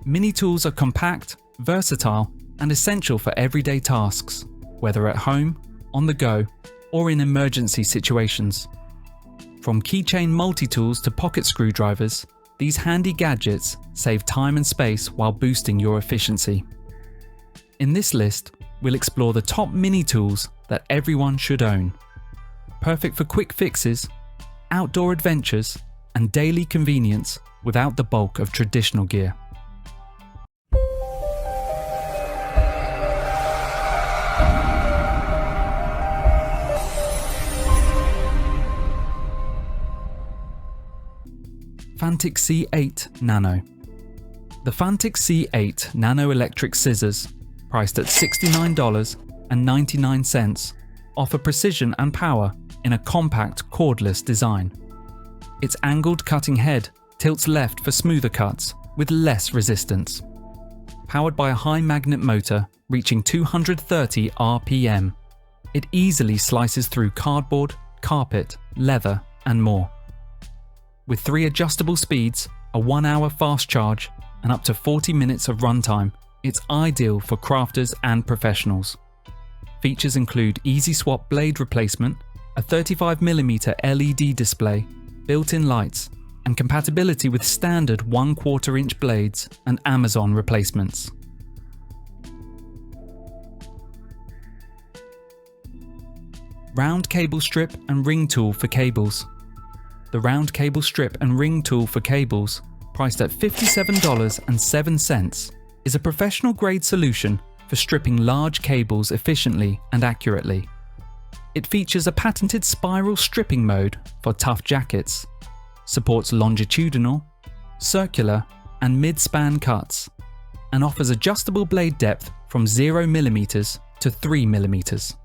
Mini tools are compact, versatile, and essential for everyday tasks, whether at home, on the go, or in emergency situations. From keychain multi-tools to pocket screwdrivers, these handy gadgets save time and space while boosting your efficiency. In this list, we'll explore the top mini tools that everyone should own. Perfect for quick fixes, outdoor adventures, and daily convenience without the bulk of traditional gear. Fanttik C8 Nano. The Fanttik C8 Nano electric scissors, priced at $69.99, offer precision and power in a compact cordless design. Its angled cutting head tilts left for smoother cuts with less resistance. Powered by a high magnet motor reaching 230 RPM, it easily slices through cardboard, carpet, leather, and more. With 3 adjustable speeds, a 1-hour fast charge, and up to 40 minutes of runtime, it's ideal for crafters and professionals. Features include easy swap blade replacement, a 35mm LED display, built-in lights, and compatibility with standard 1/4 inch blades and Amazon replacements. Round cable strip and ring tool for cables. The round cable strip and ring tool for cables, priced at $57.07, is a professional-grade solution for stripping large cables efficiently and accurately. It features a patented spiral stripping mode for tough jackets, supports longitudinal, circular, and mid-span cuts, and offers adjustable blade depth from 0mm to 3mm.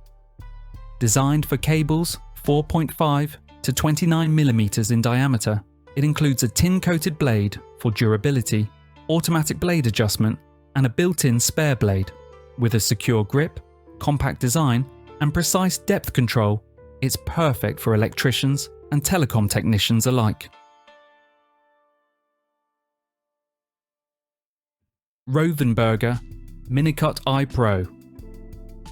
Designed for cables 4.5 to 29mm in diameter, it includes a tin-coated blade for durability, automatic blade adjustment, and a built-in spare blade. With a secure grip, compact design, and precise depth control, it's perfect for electricians and telecom technicians alike. ROTHENBERGER MINICUT i Pro.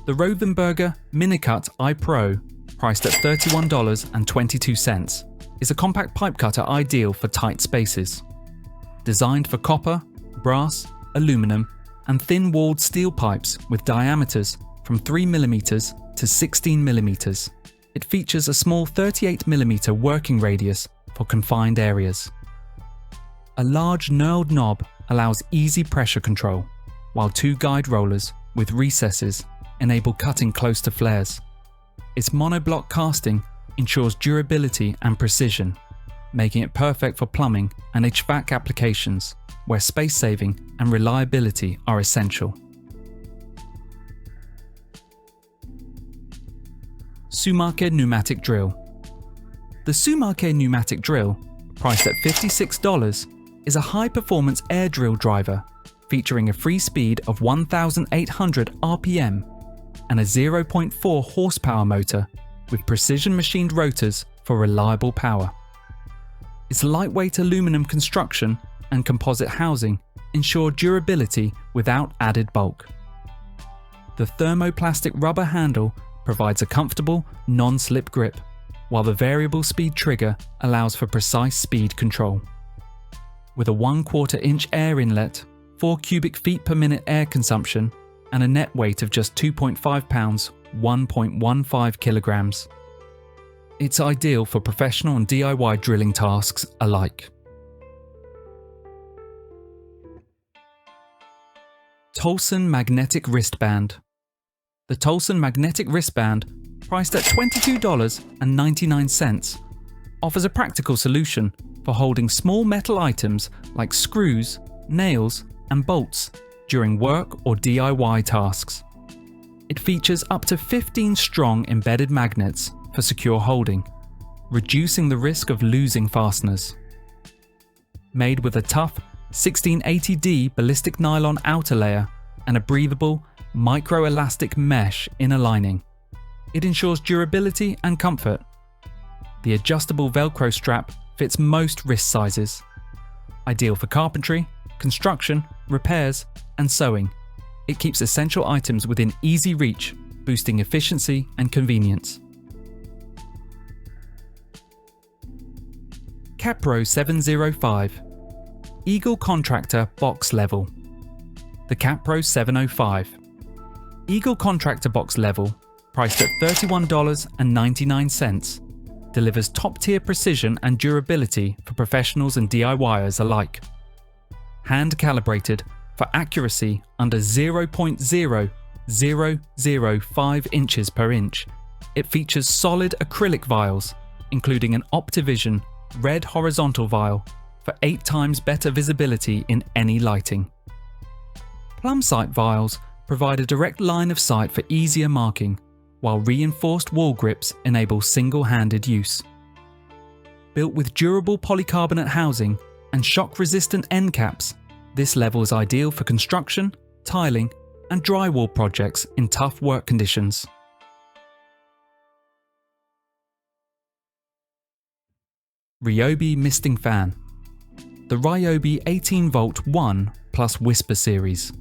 The ROTHENBERGER MINICUT i Pro, priced at $31.22, is a compact pipe cutter ideal for tight spaces. Designed for copper, brass, aluminum, and thin-walled steel pipes with diameters from 3mm to 16mm, it features a small 38mm working radius for confined areas. A large knurled knob allows easy pressure control, while 2 guide rollers with recesses enable cutting close to flares. Its monoblock casting ensures durability and precision, making it perfect for plumbing and HVAC applications where space saving and reliability are essential. SUMAKE pneumatic drill. The SUMAKE pneumatic drill, priced at $56, is a high-performance air drill driver featuring a free speed of 1,800 RPM and a 0.4 horsepower motor with precision machined rotors for reliable power. Its lightweight aluminum construction and composite housing ensure durability without added bulk. The thermoplastic rubber handle provides a comfortable, non-slip grip, while the variable speed trigger allows for precise speed control. With a 1/4 inch air inlet, 4 cubic feet per minute air consumption, and a net weight of just 2.5 pounds, 1.15 kilograms. It's ideal for professional and DIY drilling tasks alike. TOLSEN magnetic wristband. The TOLSEN magnetic wristband, priced at $22.99, offers a practical solution for holding small metal items like screws, nails, and bolts during work or DIY tasks. It features up to 15 strong embedded magnets for secure holding, reducing the risk of losing fasteners. Made with a tough 1680D ballistic nylon outer layer and a breathable, microelastic mesh inner lining, it ensures durability and comfort. The adjustable Velcro strap fits most wrist sizes, ideal for carpentry, construction, repairs, and sewing. It keeps essential items within easy reach, boosting efficiency and convenience. KAPRO 705 Eagle Contractor Box Level. The KAPRO 705 Eagle Contractor Box Level, priced at $31.99, delivers top-tier precision and durability for professionals and DIYers alike. Hand-calibrated for accuracy under 0.0005 inches per inch, it features solid acrylic vials, including an Optivision red horizontal vial for 8 times better visibility in any lighting. Plumb sight vials provide a direct line of sight for easier marking, while reinforced wall grips enable single-handed use. Built with durable polycarbonate housing and shock-resistant end caps, this level is ideal for construction, tiling, and drywall projects in tough work conditions. RYOBI Misting Fan. The RYOBI 18V 1 plus Whisper series.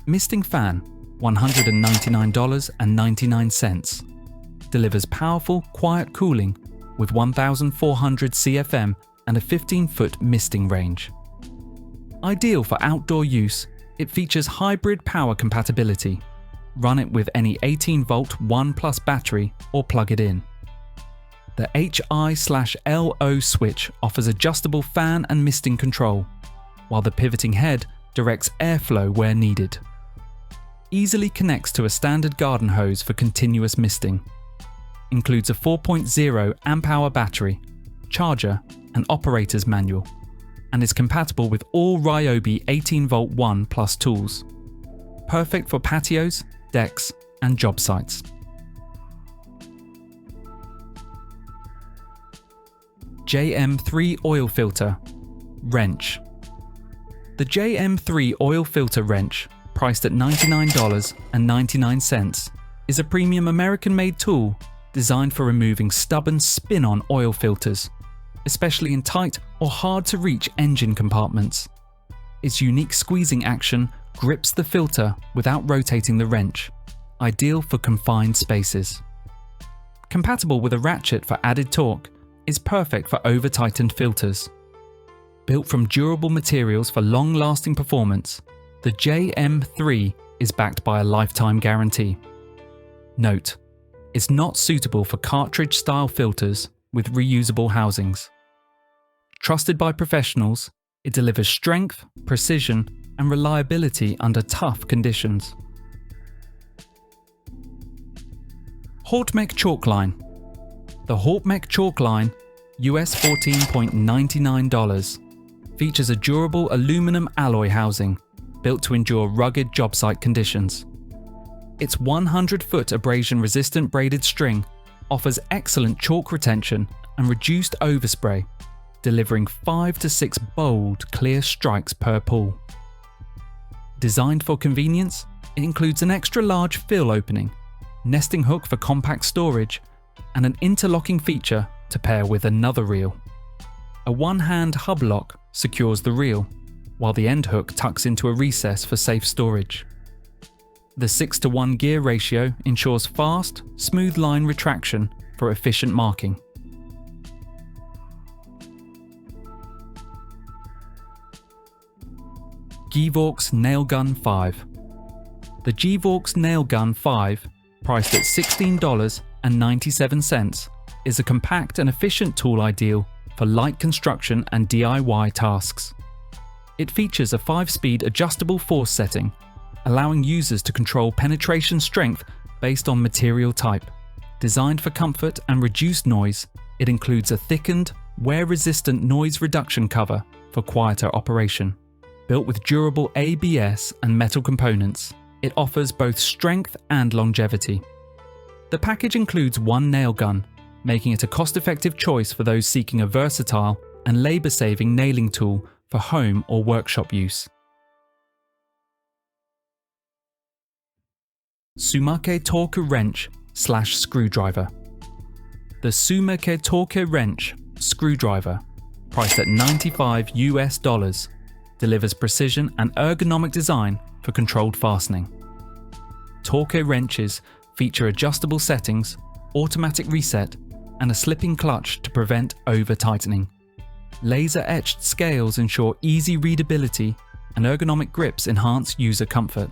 Misting Fan, $199.99. Delivers powerful, quiet cooling with 1,400 CFM and a 15-foot misting range. Ideal for outdoor use, it features hybrid power compatibility. Run it with any 18V 1 plus battery or plug it in. The HI/LO switch offers adjustable fan and misting control, while the pivoting head directs airflow where needed. Easily connects to a standard garden hose for continuous misting. Includes a 4.0 amp-hour battery, charger, and operator's manual, and is compatible with all RYOBI 18V 1 plus tools. Perfect for patios, decks, and job sites. JM3 Oil Filter Wrench. The JM3 Oil Filter Wrench, priced at $99.99, is a premium American-made tool designed for removing stubborn spin-on oil filters, especially in tight or hard-to-reach engine compartments. Its unique squeezing action grips the filter without rotating the wrench, ideal for confined spaces. Compatible with a ratchet for added torque, is perfect for over-tightened filters. Built from durable materials for long-lasting performance, the JM3 is backed by a lifetime guarantee. Note: it's not suitable for cartridge-style filters with reusable housings. Trusted by professionals, it delivers strength, precision, and reliability under tough conditions. HAUTMEC Chalk Line. The HAUTMEC Chalk Line, US $14.99, features a durable aluminum alloy housing built to endure rugged job site conditions. Its 100-foot abrasion-resistant braided string offers excellent chalk retention and reduced overspray, delivering 5 to 6 bold, clear strikes per pull. Designed for convenience, it includes an extra-large fill opening, nesting hook for compact storage, and an interlocking feature to pair with another reel. A one-hand hub lock secures the reel, while the end hook tucks into a recess for safe storage. The 6:1 gear ratio ensures fast, smooth line retraction for efficient marking. GEEVORKS Nail Gun 5. The GEEVORKS Nail Gun 5, priced at $16.97, is a compact and efficient tool ideal for light construction and DIY tasks. It features a 5-speed adjustable force setting, allowing users to control penetration strength based on material type. Designed for comfort and reduced noise, it includes a thickened, wear-resistant noise reduction cover for quieter operation. Built with durable ABS and metal components, it offers both strength and longevity. The package includes one nail gun, making it a cost-effective choice for those seeking a versatile and labour-saving nailing tool for home or workshop use. SUMAKE Torque Wrench / Screwdriver. The SUMAKE Torque Wrench Screwdriver, priced at $95 US, delivers precision and ergonomic design for controlled fastening. Torque wrenches feature adjustable settings, automatic reset, and a slipping clutch to prevent over-tightening. Laser-etched scales ensure easy readability, and ergonomic grips enhance user comfort.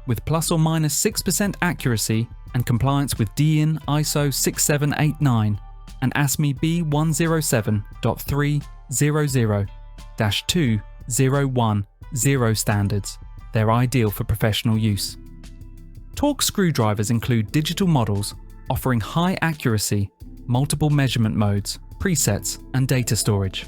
With plus or minus 6% accuracy and compliance with DIN ISO 6789 and ASME B107.300-2010 standards, they're ideal for professional use. Torque screwdrivers include digital models offering high accuracy, multiple measurement modes, presets, and data storage.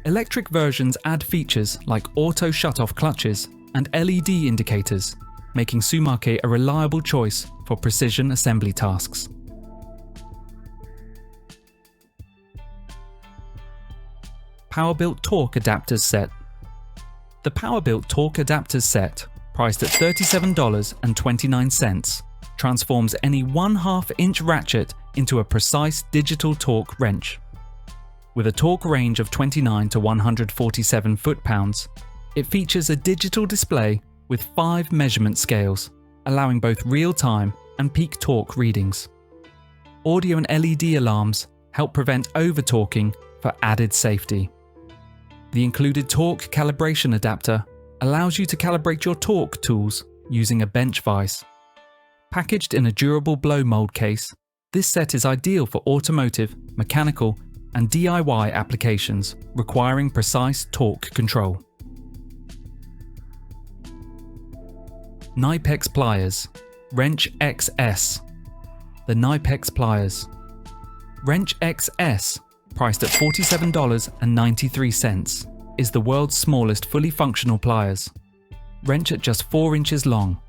Electric versions add features like auto shut-off clutches and LED indicators, making SUMAKE a reliable choice for precision assembly tasks. PowerBuilt Torque Adapters Set. The PowerBuilt Torque Adapters Set, priced at $37.29, transforms any 1/2 inch ratchet into a precise digital torque wrench. With a torque range of 29 to 147 foot-pounds, it features a digital display with 5 measurement scales, allowing both real-time and peak torque readings. Audio and LED alarms help prevent over-torquing for added safety. The included torque calibration adapter allows you to calibrate your torque tools using a bench vise. Packaged in a durable blow mold case, this set is ideal for automotive, mechanical, and DIY applications requiring precise torque control. KNIPEX Pliers, Wrench XS. The KNIPEX Pliers. Wrench XS, priced at $47.93, is the world's smallest fully functional pliers. Wrench at just 4 inches long.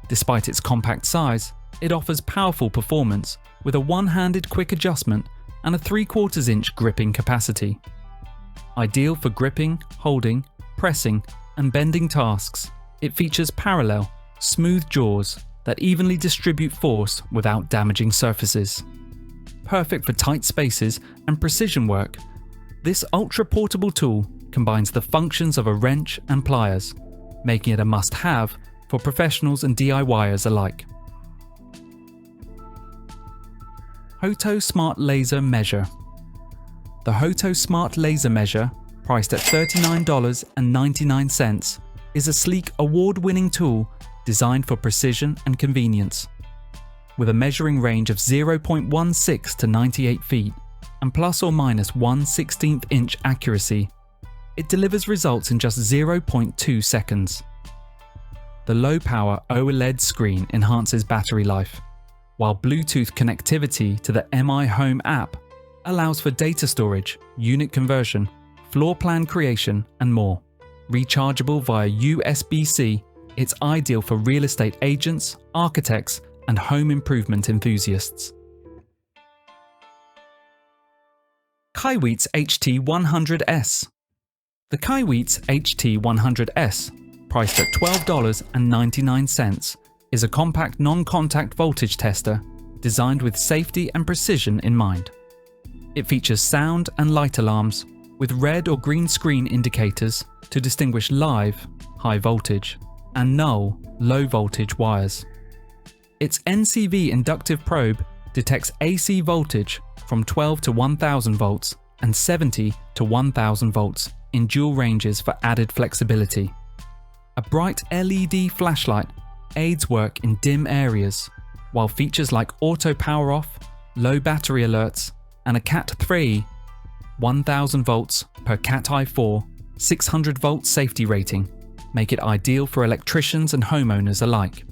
Despite its compact size, it offers powerful performance with a one-handed quick adjustment and a 3/4 inch gripping capacity. Ideal for gripping, holding, pressing, and bending tasks, it features parallel, smooth jaws that evenly distribute force without damaging surfaces. Perfect for tight spaces and precision work, this ultra-portable tool combines the functions of a wrench and pliers, making it a must-have for professionals and DIYers alike. Hoto Smart Laser Measure. The Hoto Smart Laser Measure, priced at $39.99, is a sleek, award-winning tool designed for precision and convenience. With a measuring range of 0.16 to 98 feet and plus or minus 1/16 inch accuracy, it delivers results in just 0.2 seconds. The low-power OLED screen enhances battery life, while Bluetooth connectivity to the MI Home app allows for data storage, unit conversion, floor plan creation, and more. Rechargeable via USB-C, it's ideal for real estate agents, architects, and home improvement enthusiasts. KAIWEETS HT100S. The KAIWEETS HT100S, priced at $12.99, is a compact non-contact voltage tester designed with safety and precision in mind. It features sound and light alarms with red or green screen indicators to distinguish live, high voltage, and null, low voltage wires. Its NCV inductive probe detects AC voltage from 12 to 1000 volts and 70 to 1000 volts in dual ranges for added flexibility. A bright LED flashlight aids work in dim areas, while features like auto power off, low battery alerts, and a Cat 3 1000 volts per Cat i4 600 volt safety rating make it ideal for electricians and homeowners alike.